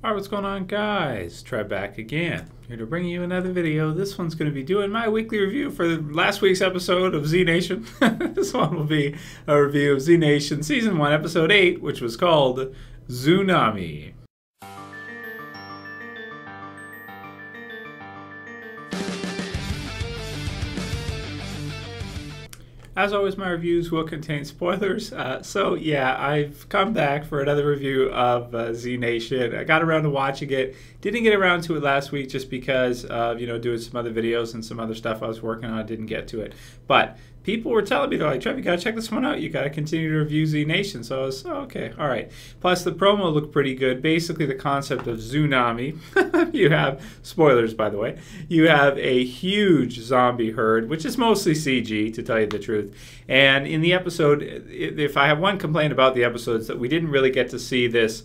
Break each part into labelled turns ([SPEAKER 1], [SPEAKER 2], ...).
[SPEAKER 1] Alright, what's going on, guys? Trev back again. Here to bring you another video. This one's going to be doing my weekly review for last week's episode of Z Nation. This one will be a review of Z Nation Season 1, Episode 8, which was called Zunami. As always, my reviews will contain spoilers. So yeah, I've come back for another review of Z Nation. I got around to watching it. Didn't get around to it last week just because of, doing some other videos and some other stuff I was working on. I didn't get to it. But people were telling me, they're like, Trev, you got to check this one out. You got to continue to review Z Nation. So I was, okay, all right. Plus, the promo looked pretty good. Basically, the concept of Zunami. You have, spoilers, by the way, you have a huge zombie herd, which is mostly CG, to tell you the truth. And in the episode, if I have one complaint about the episode, it's that we didn't really get to see this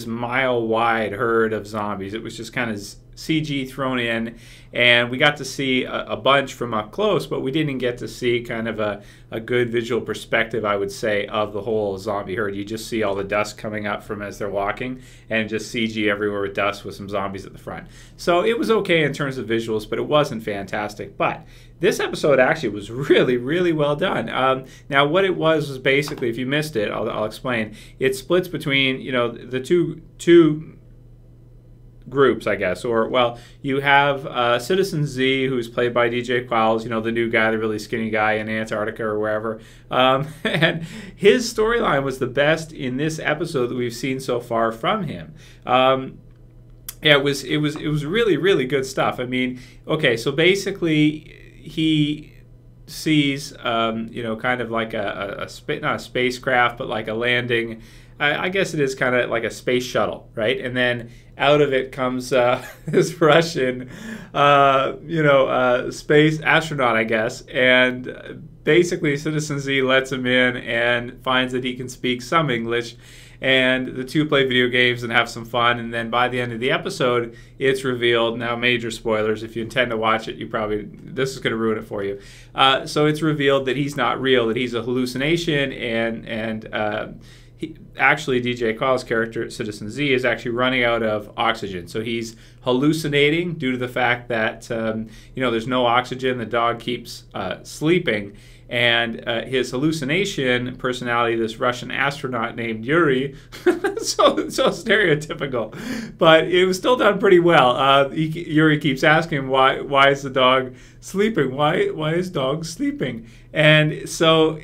[SPEAKER 1] mile-wide herd of zombies. It was just kind of CG thrown in, and we got to see a bunch from up close, but we didn't get to see kind of a good visual perspective, I would say, of the whole zombie herd. You just see all the dust coming up from as they're walking, and just CG everywhere with dust with some zombies at the front. So it was okay in terms of visuals, but it wasn't fantastic. But this episode actually was really, really well done. Now, what it was basically, if you missed it, I'll explain. It splits between, the two groups, I guess, or, well, you have Citizen Z, who's played by DJ Qualls, the new guy, the really skinny guy in Antarctica or wherever, and his storyline was the best in this episode that we've seen so far from him. Yeah, it was really, really good stuff. I mean, okay, so basically he sees, kind of like not a spacecraft, but like a landing. I guess it is kind of like a space shuttle, right? And then out of it comes this Russian, space astronaut, I guess. And basically Citizen Z lets him in and finds that he can speak some English. And the two play video games and have some fun. And then by the end of the episode, it's revealed. Now, major spoilers. If you intend to watch it, this is going to ruin it for you. So it's revealed that he's not real, that he's a hallucination, and actually, DJ Qualls' character, Citizen Z, is actually running out of oxygen. So he's hallucinating due to the fact that, there's no oxygen. The dog keeps sleeping. And his hallucination personality, this Russian astronaut named Yuri, so stereotypical, but it was still done pretty well. Yuri keeps asking him, why is the dog sleeping? Why is dog sleeping? And so,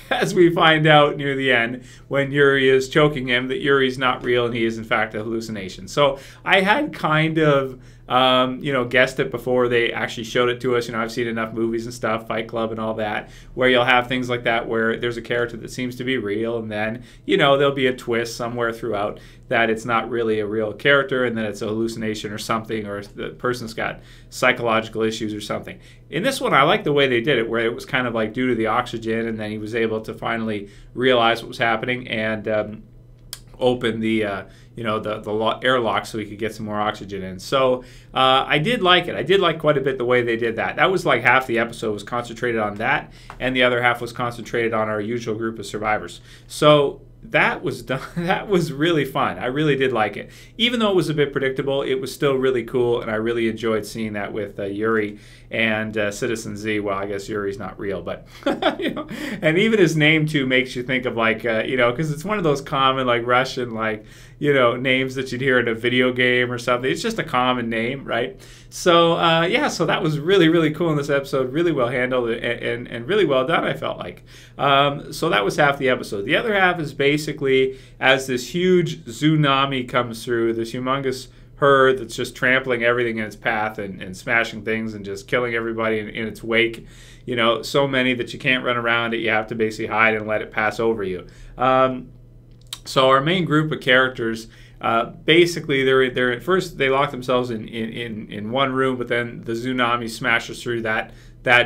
[SPEAKER 1] as we find out near the end, when Yuri is choking him, that Yuri's not real and he is in fact a hallucination. So I had kind of guessed it before they actually showed it to us. I've seen enough movies and stuff, Fight Club and all that, where you'll have things like that where there's a character that seems to be real, and then, there'll be a twist somewhere throughout that it's not really a real character, and then it's a hallucination or something, or the person's got psychological issues or something. In this one, I like the way they did it, where it was kind of like due to the oxygen, and then he was able to finally realize what was happening and open the the airlock so he could get some more oxygen in. So I did like it. I did like quite a bit the way they did that. That was like half the episode was concentrated on that, and the other half was concentrated on our usual group of survivors. So that was done. That was really fun. I really did like it. Even though it was a bit predictable, it was still really cool, and I really enjoyed seeing that with Yuri and Citizen Z. Well, I guess Yuri's not real, but and even his name too makes you think of like because it's one of those common like Russian names that you'd hear in a video game or something. It's just a common name, right? So so that was really, really cool in this episode. Really well handled and really well done, I felt like. So that was half the episode. The other half is basically as this huge tsunami comes through, this humongous herd that's just trampling everything in its path and smashing things and just killing everybody in its wake. So many that you can't run around it. You have to basically hide and let it pass over you. So our main group of characters, basically, they're at first they lock themselves in one room, but then the tsunami smashes through that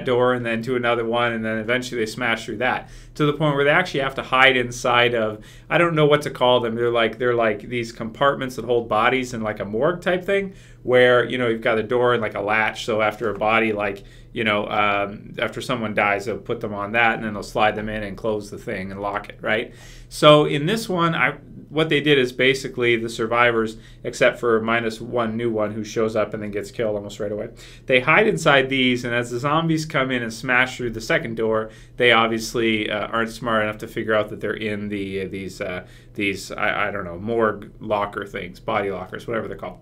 [SPEAKER 1] door and then to another one, and then eventually they smash through that to the point where they actually have to hide inside of, I don't know what to call them. They're like these compartments that hold bodies in like a morgue type thing, where you've got a door and like a latch. So after a body after someone dies, they'll put them on that, and then they'll slide them in and close the thing and lock it, right? So in this one, what they did is basically the survivors, except for minus one new one who shows up and then gets killed almost right away, they hide inside these, and as the zombies come in and smash through the second door, they obviously aren't smart enough to figure out that they're in these I don't know, morgue locker things, body lockers, whatever they're called.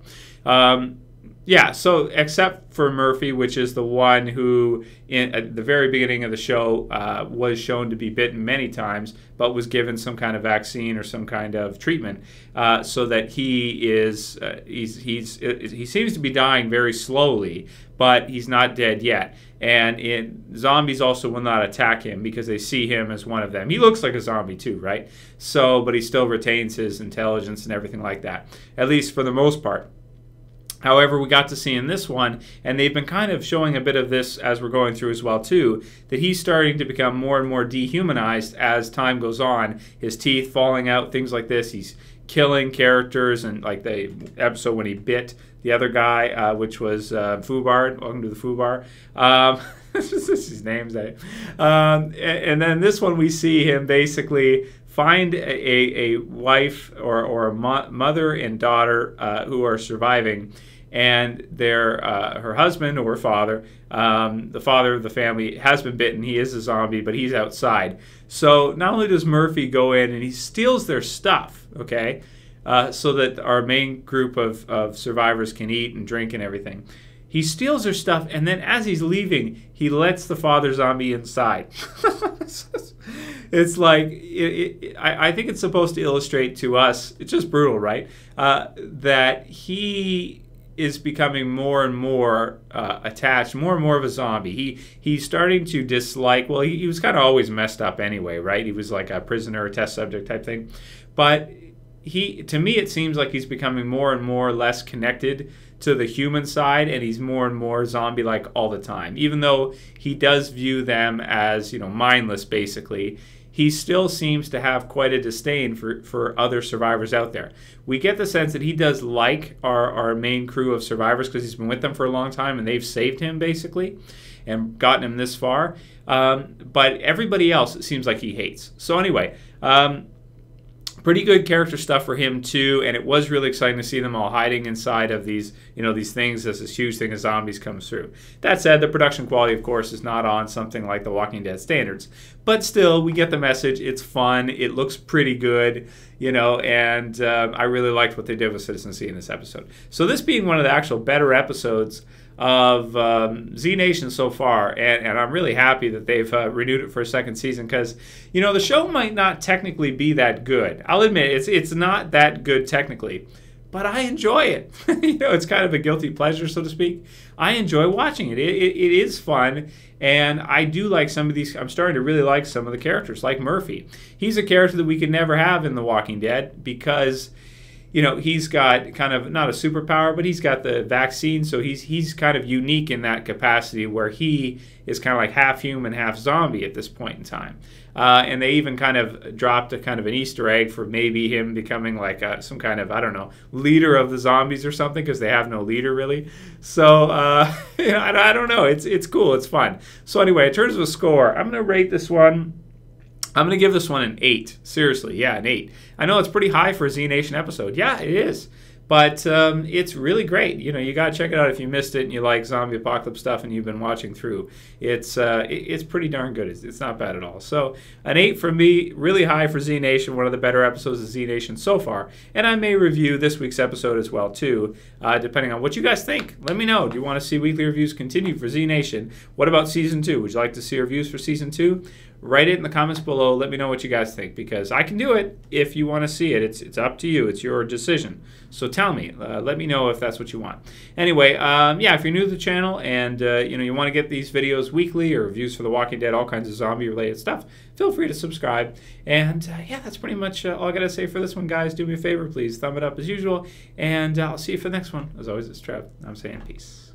[SPEAKER 1] Yeah, so except for Murphy, which is the one who, at the very beginning of the show, was shown to be bitten many times, but was given some kind of vaccine or some kind of treatment, so that he seems to be dying very slowly, but he's not dead yet. And zombies also will not attack him because they see him as one of them. He looks like a zombie too, right? So, but he still retains his intelligence and everything like that, at least for the most part. However, we got to see in this one, and they've been kind of showing a bit of this as we're going through as well too, that he's starting to become more and more dehumanized as time goes on. His teeth falling out, things like this. He's killing characters, and like the episode when he bit the other guy, which was Fubar. Welcome to the Fubar. This is his name's and then this one we see him basically find a wife or a mother and daughter who are surviving, and her husband or father, the father of the family, has been bitten. He is a zombie, but he's outside. So not only does Murphy go in and he steals their stuff, okay, so that our main group of survivors can eat and drink and everything. He steals their stuff, and then as he's leaving, he lets the father zombie inside. It's like, I think it's supposed to illustrate to us, it's just brutal, right? That he is becoming more and more attached, more and more of a zombie. He's starting to dislike, well, he was kind of always messed up anyway, right? He was like a prisoner, a test subject type thing. But to me, it seems like he's becoming more and more less connected to the human side, and he's more and more zombie-like all the time. Even though he does view them as, mindless, basically, he still seems to have quite a disdain for other survivors out there. We get the sense that he does like our main crew of survivors because he's been with them for a long time and they've saved him, basically, and gotten him this far. But everybody else, it seems like he hates. So anyway, pretty good character stuff for him too, and it was really exciting to see them all hiding inside of these, these things as this huge thing of zombies comes through. That said, the production quality, of course, is not on something like The Walking Dead standards, but still, we get the message. It's fun. It looks pretty good, and I really liked what they did with Citizen Z in this episode. So this being one of the actual better episodes of Z Nation so far, and I'm really happy that they've renewed it for a second season because, the show might not technically be that good. I'll admit it's not that good technically, but I enjoy it. It's kind of a guilty pleasure, so to speak. I enjoy watching it. It is fun, and I do like some of these. I'm starting to really like some of the characters, like Murphy. He's a character that we could never have in The Walking Dead because he's got kind of not a superpower, but he's got the vaccine, so he's kind of unique in that capacity where he is kind of like half human, half zombie at this point in time. And they even kind of dropped a kind of an Easter egg for maybe him becoming like some kind of, I don't know, leader of the zombies or something, because they have no leader really. So I don't know. It's cool. It's fun. So anyway, in terms of a score, I'm going to rate this one. I'm going to give this one an 8. Seriously, yeah, an 8. I know it's pretty high for a Z Nation episode. Yeah, it is. But it's really great. You got to check it out if you missed it and you like zombie apocalypse stuff and you've been watching through. It's pretty darn good. It's not bad at all. So an 8 for me, really high for Z Nation, one of the better episodes of Z Nation so far. And I may review this week's episode as well, too, depending on what you guys think. Let me know. Do you want to see weekly reviews continue for Z Nation? What about Season 2? Would you like to see reviews for Season 2? Write it in the comments below. Let me know what you guys think, because I can do it if you want to see it. It's up to you. It's your decision. So tell me. Let me know if that's what you want. Anyway, yeah, if you're new to the channel and you want to get these videos weekly or reviews for The Walking Dead, all kinds of zombie-related stuff, feel free to subscribe. And yeah, that's pretty much all I got to say for this one, guys. Do me a favor, please. Thumb it up as usual. And I'll see you for the next one. As always, it's Trev. I'm saying peace.